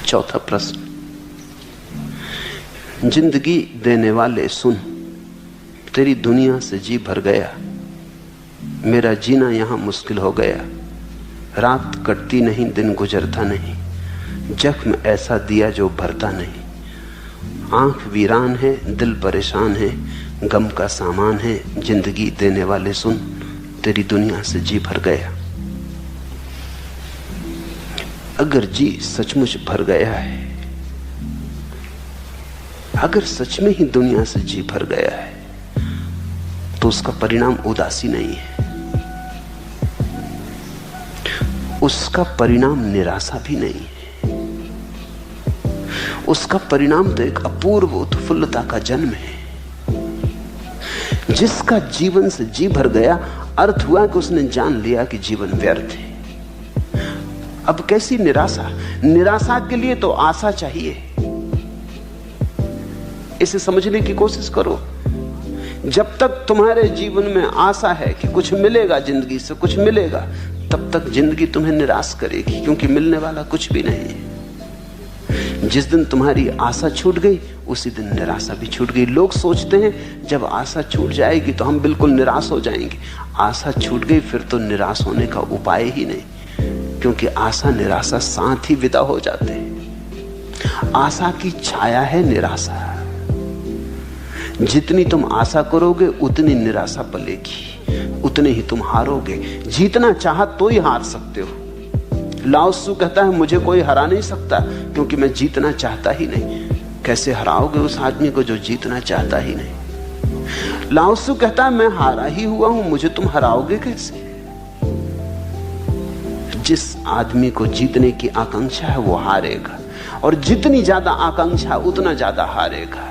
चौथा प्रश्न, जिंदगी देने वाले सुन, तेरी दुनिया से जी भर गया, मेरा जीना यहां मुश्किल हो गया। रात कटती नहीं, दिन गुजरता नहीं, जख्म ऐसा दिया जो भरता नहीं। आंख वीरान है, दिल परेशान है, गम का सामान है। जिंदगी देने वाले सुन, तेरी दुनिया से जी भर गया। अगर जी सचमुच भर गया है, अगर सच में ही दुनिया से जी भर गया है, तो उसका परिणाम उदासी नहीं है, उसका परिणाम निराशा भी नहीं है। उसका परिणाम तो एक अपूर्व उत्फुल्लता का जन्म है। जिसका जीवन से जी भर गया, अर्थ हुआ कि उसने जान लिया कि जीवन व्यर्थ है। अब कैसी निराशा? निराशा के लिए तो आशा चाहिए। इसे समझने की कोशिश करो। जब तक तुम्हारे जीवन में आशा है कि कुछ मिलेगा, जिंदगी से कुछ मिलेगा, तब तक जिंदगी तुम्हें निराश करेगी, क्योंकि मिलने वाला कुछ भी नहीं है। जिस दिन तुम्हारी आशा छूट गई, उसी दिन निराशा भी छूट गई। लोग सोचते हैं जब आशा छूट जाएगी तो हम बिल्कुल निराश हो जाएंगे। आशा छूट गई फिर तो निराश होने का उपाय ही नहीं, क्योंकि आशा निराशा साथ ही विदा हो जाते हैं। आशा की छाया है निराशा। जितनी तुम आशा करोगे उतनी निराशा पलेगी, उतने ही तुम हारोगे। जीतना चाहा तो ही हार सकते हो। लाओ त्सु कहता है मुझे कोई हरा नहीं सकता, क्योंकि मैं जीतना चाहता ही नहीं। कैसे हराओगे उस आदमी को जो जीतना चाहता ही नहीं? लाओ त्सु कहता है मैं हारा ही हुआ हूं, मुझे तुम हराओगे कैसे? जिस आदमी को जीतने की आकांक्षा है वो हारेगा, और जितनी ज्यादा आकांक्षा उतना ज्यादा हारेगा।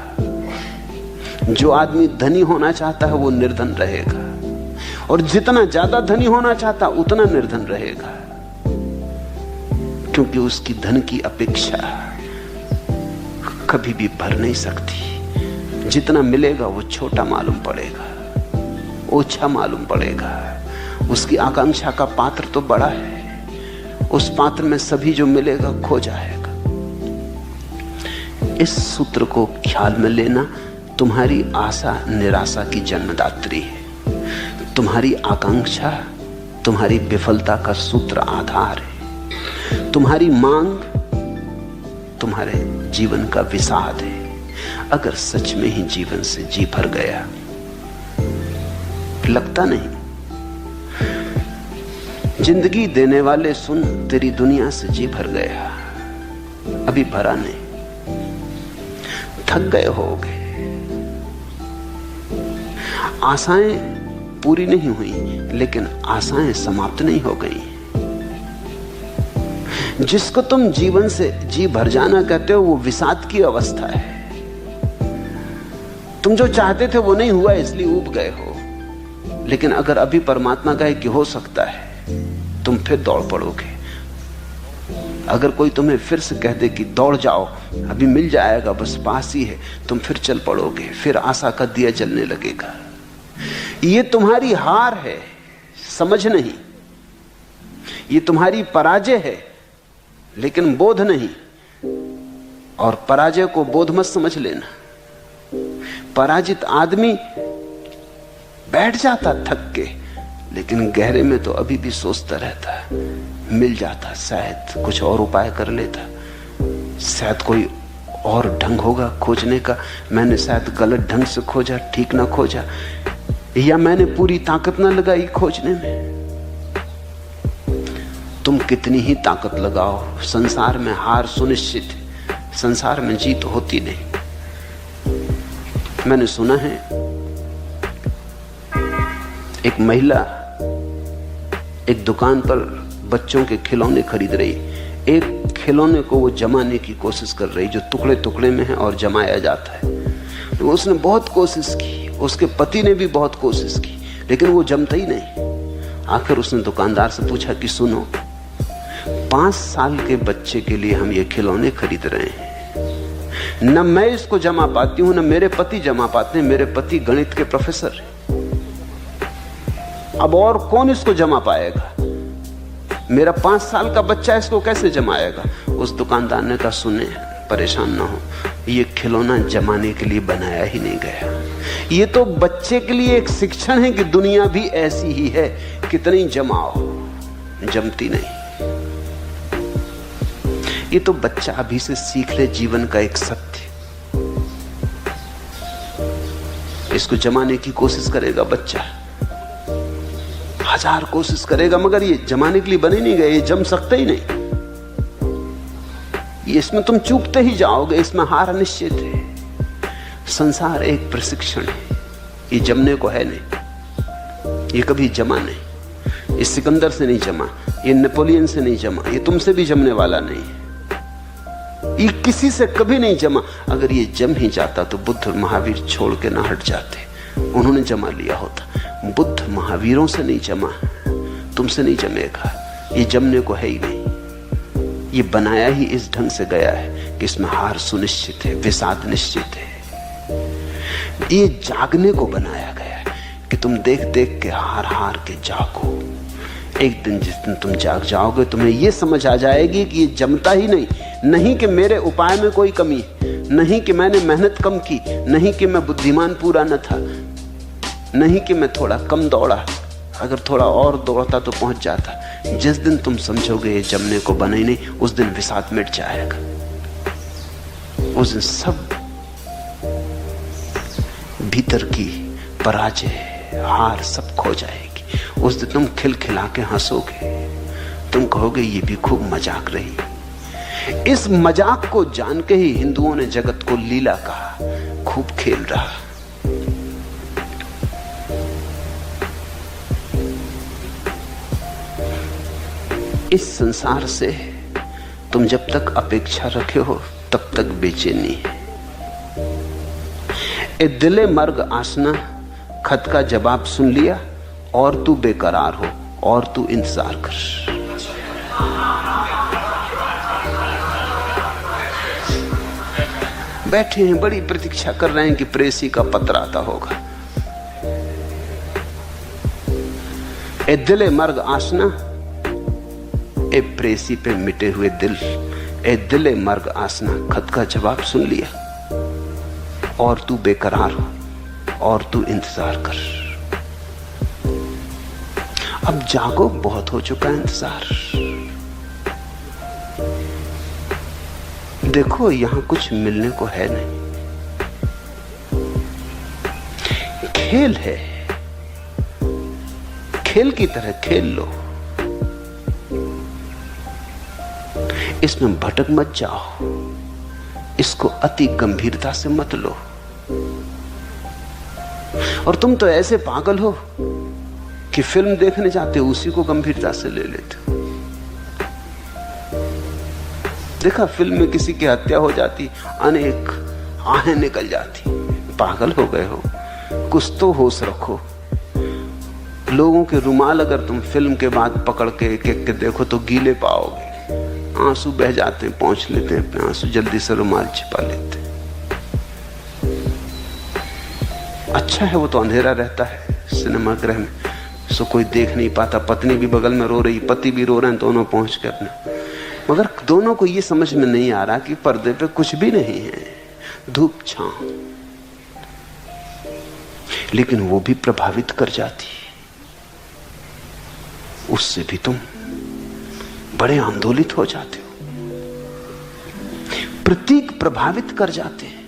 जो आदमी धनी होना चाहता है वो निर्धन रहेगा, और जितना ज्यादा धनी होना चाहता उतना निर्धन रहेगा, क्योंकि उसकी धन की अपेक्षा कभी भी भर नहीं सकती। जितना मिलेगा वो छोटा मालूम पड़ेगा, ओछा मालूम पड़ेगा। उसकी आकांक्षा का पात्र तो बड़ा है, उस पात्र में सभी जो मिलेगा खो जाएगा। इस सूत्र को ख्याल में लेना। तुम्हारी आशा निराशा की जन्मदात्री है। तुम्हारी आकांक्षा तुम्हारी विफलता का सूत्र आधार है। तुम्हारी मांग तुम्हारे जीवन का विषाद है। अगर सच में ही जीवन से जी भर गया, लगता नहीं। जिंदगी देने वाले सुन, तेरी दुनिया से जी भर गया। अभी भरा नहीं, थक गए होगे। आशाएं पूरी नहीं हुई, लेकिन आशाएं समाप्त नहीं हो गई। जिसको तुम जीवन से जी भर जाना कहते हो वो विषाद की अवस्था है। तुम जो चाहते थे वो नहीं हुआ, इसलिए ऊब गए हो। लेकिन अगर अभी परमात्मा कहे कि हो सकता है, तुम फिर दौड़ पड़ोगे। अगर कोई तुम्हें फिर से कह दे कि दौड़ जाओ, अभी मिल जाएगा, बस पास ही है, तुम फिर चल पड़ोगे। फिर आशा का दिया जलने लगेगा। ये तुम्हारी हार है, समझ नहीं। ये तुम्हारी पराजय है, लेकिन बोध नहीं। और पराजय को बोध मत समझ लेना। पराजित आदमी बैठ जाता थक के, लेकिन गहरे में तो अभी भी सोचता रहता है, मिल जाता, शायद कुछ और उपाय कर लेता, शायद कोई और ढंग होगा खोजने का। मैंने शायद गलत ढंग से खोजा, ठीक ना खोजा, या मैंने पूरी ताकत ना लगाई खोजने में। तुम कितनी ही ताकत लगाओ, संसार में हार सुनिश्चित है। संसार में जीत होती नहीं। मैंने सुना है एक महिला एक दुकान पर बच्चों के खिलौने खरीद रही। एक खिलौने को वो जमाने की कोशिश कर रही, जो टुकड़े टुकड़े में है और जमाया जाता है। तो उसने बहुत कोशिश की, उसके पति ने भी बहुत कोशिश की, लेकिन वो जमता ही नहीं। आखिर उसने दुकानदार से पूछा कि सुनो, 5 साल के बच्चे के लिए हम ये खिलौने खरीद रहे हैं, न मैं इसको जमा पाती हूं, न मेरे पति जमा पाते हैं। मेरे पति गणित के प्रोफेसर हैं, अब और कौन इसको जमा पाएगा? मेरा 5 साल का बच्चा इसको कैसे जमाएगा? उस दुकानदार ने कहा, सुने, परेशान ना हो, ये खिलौना जमाने के लिए बनाया ही नहीं गया। ये तो बच्चे के लिए एक शिक्षण है कि दुनिया भी ऐसी ही है, कितनी जमाओ, जमती नहीं। ये तो बच्चा अभी से सीख ले जीवन का एक सत्य। इसको जमाने की कोशिश करेगा बच्चा, 1000 कोशिश करेगा, मगर ये जमाने के लिए बने नहीं गए, ये जम सकते ही नहीं। ये इसमें तुम चूकते ही जाओगे, इसमें हार निश्चित है। संसार एक प्रशिक्षण है, ये जमने को है नहीं, ये कभी जमा नहीं। ये सिकंदर से नहीं जमा, ये नेपोलियन से नहीं जमा, ये तुमसे भी जमने वाला नहीं है, ये किसी से कभी नहीं जमा। अगर ये जम ही जाता तो बुद्ध और महावीर छोड़ के ना हट जाते, उन्होंने जमा लिया होता। बुद्ध महावीरों से नहीं जमा, तुमसे नहीं जमेगा, ये जमने को है ही नहीं। ये बनाया ही इस ढंग से गया है कि इसमें हार सुनिश्चित है, विषाद निश्चित है। ये जागने को बनाया गया है कि तुम देख देख के हार हार के जागो। एक दिन जिस दिन तुम जाग जाओगे, तुम्हें यह समझ आ जाएगी कि ये जमता ही नहीं कि मेरे उपाय में कोई कमी, नहीं कि मैंने मेहनत कम की, नहीं कि मैं बुद्धिमान पूरा न था, नहीं कि मैं थोड़ा कम दौड़ा, अगर थोड़ा और दौड़ता तो पहुंच जाता। जिस दिन तुम समझोगे ये जमने को बना ही नहीं, उस दिन विषाद मिट जाएगा। उस दिन सब भीतर की पराजय, हार सब खो जाएगी। उस दिन तुम खिलखिला के हंसोगे, तुम कहोगे ये भी खूब मजाक रही। इस मजाक को जान के ही हिंदुओं ने जगत को लीला कहा, खूब खेल रहा। इस संसार से तुम जब तक अपेक्षा रखे हो तब तक बेचैनी है। ए दिले मर्ग आसना, खत का जवाब सुन लिया, और तू बेकरार हो, और तू इंतजार कर। बैठे हैं, बड़ी प्रतीक्षा कर रहे हैं कि प्रेसी का पत्र आता होगा। ए दिले मर्ग आसना, ए प्रेसी पे मिटे हुए दिल, ए दिले मर्ग आसना, खत का जवाब सुन लिया, और तू बेकरार हो, और तू इंतजार कर। अब जागो, बहुत हो चुका है इंतजार। देखो यहां कुछ मिलने को है नहीं, खेल है, खेल की तरह खेल लो, इसमें भटक मत जाओ, इसको अति गंभीरता से मत लो। और तुम तो ऐसे पागल हो कि फिल्म देखने जाते हो, उसी को गंभीरता से ले लेते हो। देखा, फिल्म में किसी की हत्या हो जाती, अनेक आहें निकल जाती। पागल हो गए हो, कुछ तो होश रखो। लोगों के रुमाल अगर तुम फिल्म के बाद पकड़ के एक एक के देखो तो गीले पाओगे, आंसू बह जाते हैं, पहुंच लेते हैं अपने आंसू, जल्दी से रुमाल छिपा लेते हैं। अच्छा है वो तो अंधेरा रहता है सिनेमा गृह में, सो कोई देख नहीं पाता, पत्नी भी बगल में रो रही, पति भी रो रहे हैं, दोनों पहुंच के अपने। मगर दोनों को ये समझ में नहीं आ रहा कि पर्दे पे कुछ भी नहीं है, धूप छांव, लेकिन वो भी प्रभावित कर जाती। उससे भी तुम बड़े आंदोलित हो जाते हो। प्रतीक प्रभावित कर जाते हैं,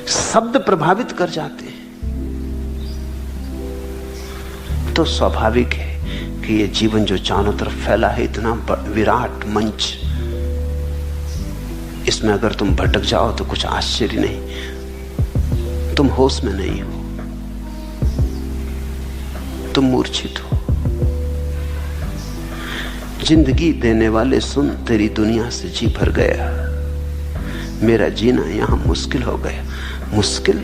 शब्द प्रभावित कर जाते हैं। तो स्वाभाविक है कि ये जीवन जो चारों तरफ फैला है, इतना विराट मंच, इसमें अगर तुम भटक जाओ तो कुछ आश्चर्य नहीं। तुम होश में नहीं हो, तुम मूर्छित हो। जिंदगी देने वाले सुन, तेरी दुनिया से जी भर गया, मेरा जीना यहां मुश्किल हो गया। मुश्किल,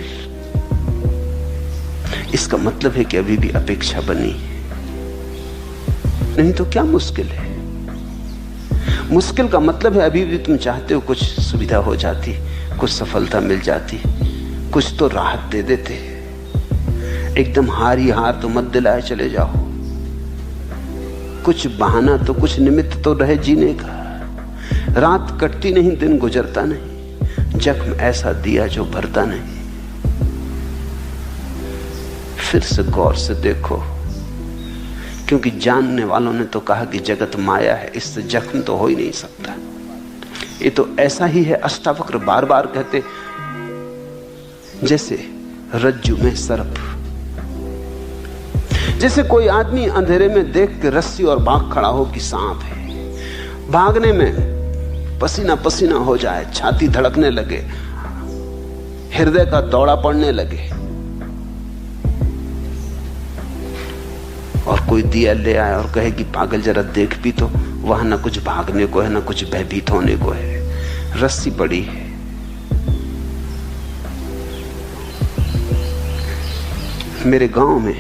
इसका मतलब है कि अभी भी अपेक्षा बनी, नहीं तो क्या मुश्किल है? मुश्किल का मतलब है अभी भी तुम चाहते हो कुछ सुविधा हो जाती, कुछ सफलता मिल जाती, कुछ तो राहत दे देते। एकदम हार ही हार तो मत दिलाए चले जाओ, कुछ बहाना तो, कुछ निमित्त तो रहे जीने का। रात कटती नहीं, दिन गुजरता नहीं, जख्म ऐसा दिया जो भरता नहीं। फिर से गौर से देखो, क्योंकि जानने वालों ने तो कहा कि जगत माया है, इससे जख्म तो हो ही नहीं सकता। ये तो ऐसा ही है, अष्टावक्र बार बार कहते, जैसे रज्जु में सर्प। जैसे कोई आदमी अंधेरे में देख के रस्सी और भाग खड़ा हो कि सांप है, भागने में पसीना पसीना हो जाए, छाती धड़कने लगे, हृदय का दौड़ा पड़ने लगे, और कोई दिया ले आए और कहे कि पागल जरा देख भी तो, वहां ना कुछ भागने को है ना कुछ भयभीत होने को है, रस्सी पड़ी है। मेरे गांव में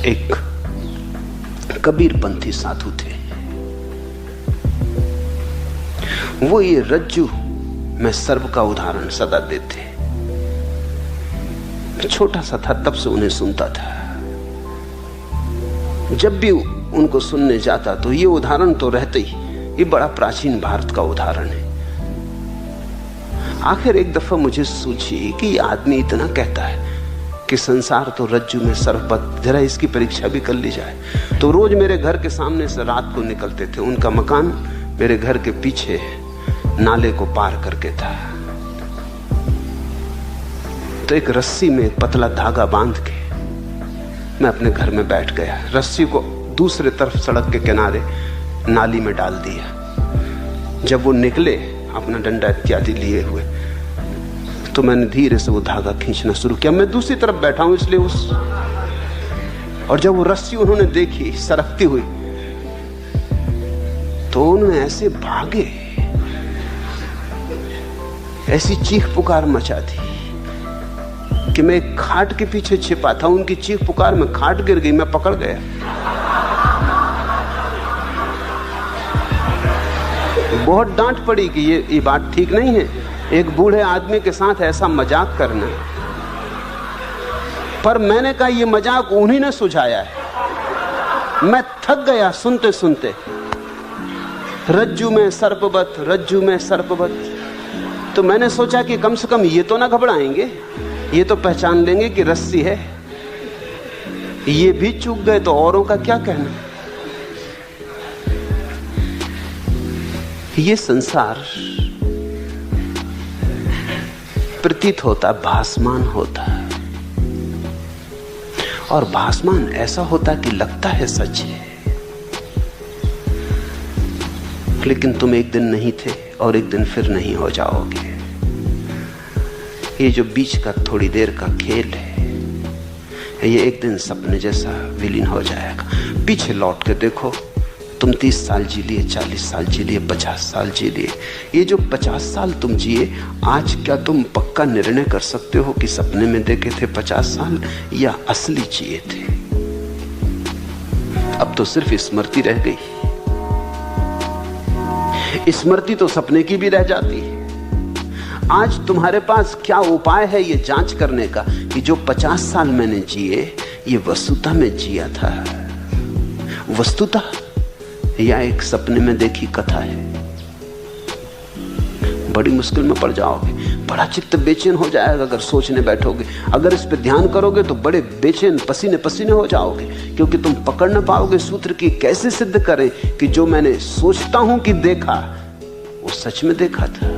एक कबीरपंथी साधु थे। वो ये रज्जु में सर्प का उदाहरण सदा देते। छोटा सा था तब से उन्हें सुनता था। जब भी उनको सुनने जाता तो ये उदाहरण तो रहते ही, ये बड़ा प्राचीन भारत का उदाहरण है। आखिर एक दफा मुझे सूझी कि ये आदमी इतना कहता है कि संसार तो रज्जु में सर्पवत, जरा इसकी परीक्षा भी कर ली जाए। तो रोज मेरे घर के सामने से रात को निकलते थे। उनका मकान मेरे घर के पीछे नाले को पार करके था। तो एक रस्सी में एक पतला धागा बांध के मैं अपने घर में बैठ गया। रस्सी को दूसरे तरफ सड़क के किनारे नाली में डाल दिया। जब वो निकले अपना डंडा इत्यादि लिए हुए, तो मैंने धीरे से वो धागा खींचना शुरू किया। मैं दूसरी तरफ बैठा हूं इसलिए और जब वो रस्सी उन्होंने देखी सरकती हुई, तो उन्होंने ऐसे भागे, ऐसी चीख पुकार मचा दी कि मैं एक खाट के पीछे छिपा था। उनकी चीख पुकार में खाट गिर गई, मैं पकड़ गया। बहुत डांट पड़ी कि ये बात ठीक नहीं है, एक बूढ़े आदमी के साथ ऐसा मजाक करना। पर मैंने कहा ये मजाक उन्हीं ने सुझाया है। मैं थक गया सुनते सुनते, रज्जु में सर्पवत, रज्जु में सर्पवत। तो मैंने सोचा कि कम से कम ये तो ना घबराएंगे, ये तो पहचान लेंगे कि रस्सी है। ये भी चूक गए तो औरों का क्या कहना। ये संसार प्रतीत होता, भासमान होता, और भासमान ऐसा होता कि लगता है सच है, लेकिन तुम एक दिन नहीं थे और एक दिन फिर नहीं हो जाओगे। ये जो बीच का थोड़ी देर का खेल है, ये एक दिन सपने जैसा विलीन हो जाएगा। पीछे लौट के देखो, तुम 30 साल जी लिए, 40 साल जी लिए, 50 साल जी लिए। ये जो 50 साल तुम जिए, आज क्या तुम पक्का निर्णय कर सकते हो कि सपने में देखे थे 50 साल या असली जिए थे? अब तो सिर्फ स्मृति रह गई। स्मृति तो सपने की भी रह जाती है। आज तुम्हारे पास क्या उपाय है ये जांच करने का कि जो 50 साल मैंने जिए, ये वस्तुतः में जिया था, वस्तुतः या एक सपने में देखी कथा है? बड़ी मुश्किल में पड़ जाओगे। बड़ा चित्त बेचैन हो जाएगा अगर सोचने बैठोगे। अगर इस पे ध्यान करोगे तो बड़े बेचैन पसीने पसीने हो जाओगे, क्योंकि तुम पकड़ न पाओगे सूत्र की कैसे सिद्ध करें कि जो मैंने सोचता हूं कि देखा, वो सच में देखा था।